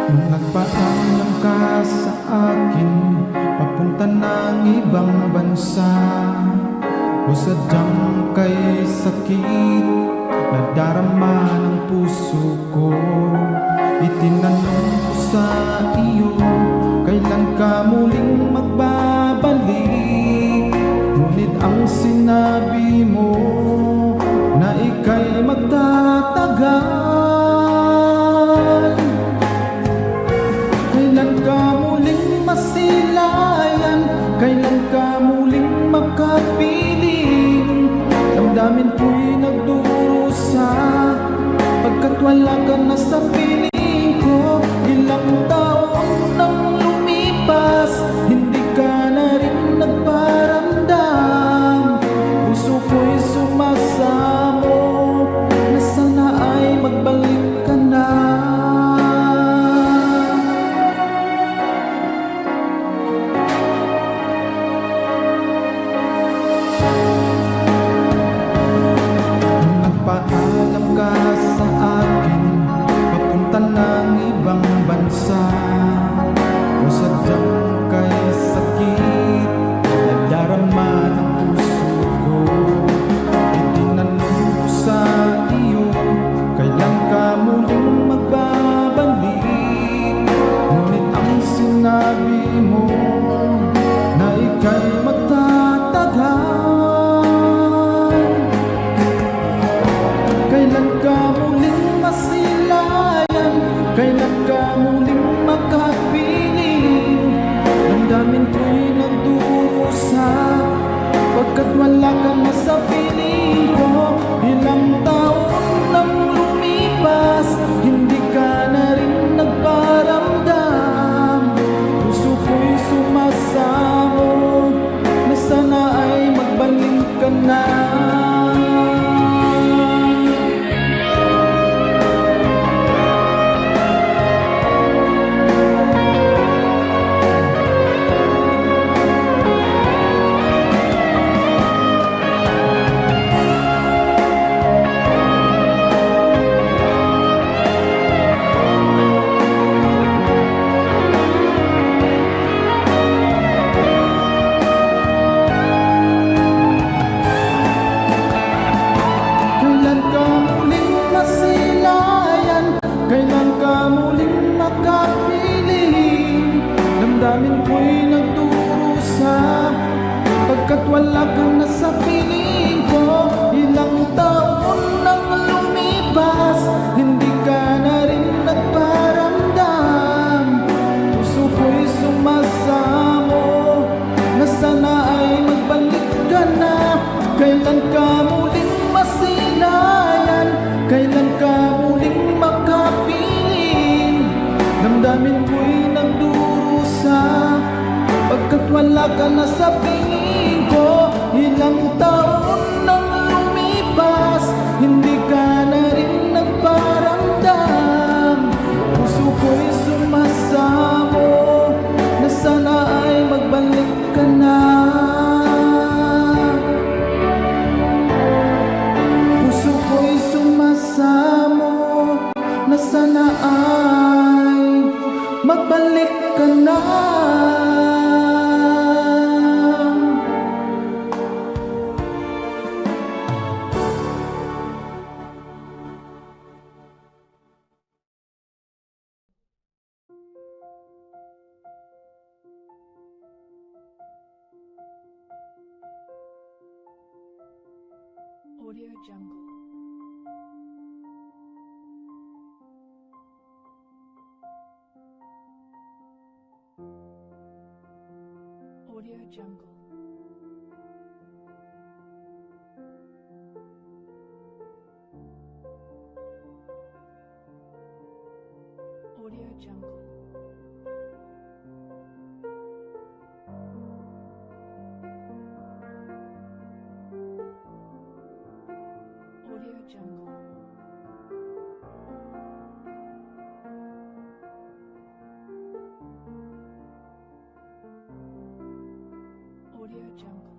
Nung nagpaalam ka sa akin papunta ng ibang bansa, o sadyang kay sakit na darama ng puso ko, itinanong ko sa iyo, kailan ka muling magbabalik? Ngunit ang sinabi mo na ika'y magtatagal. Pagkat wala ka na sa piling ko, ilang taon nang lumipas, hindi ka na rin nagparamdam. Puso ko'y sumasamo na sana ay magbalik ka na. Nagpaalam ka sa akin, papunta ng ibang bansa. O sadyang kay sakit, nadarama ng puso ko. Itinanong ko sa iyo, kailan ka muling magbabalik? Ngunit ang sinabi mo, na ika'y magtatagal. Kailan ka muling masilayan? Kailan ka muling makapiling? Damdamin ko'y nagdurusa, pagkat wala ka na sa piling ko. Ilang taon nang lumipas, hindi ka na rin nagparamdam. Puso ko'y sumasamo na sana ay magbalik ka na. Kailan ka muling masilayan? Kailan ka muling makapiling? Damdamin ko'y nagdurusa, pagkat wala ka na sa piling ko. Ilang taon nang lumipas, hindi ka na rin nagparamdam. Puso ko'y sumasamo na sana ay magbalik ka na. Kailan ka muling masilayan? Kailan ka muling makapiling? Damdamin ko'y nagdurusa, pagkat wala ka na sa piling ko. Ilang taon nang lumipas, hindi ka na rin nagparamdam. Puso ko'y sumasamo na sana ay magbalik ka na. Puso ko'y sumasamo na sana ay magbalik ka na. Audio Jungle. Audio Jungle. Audio Jungle. Audio Jungle. Audio Jungle.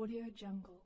Audio Jungle.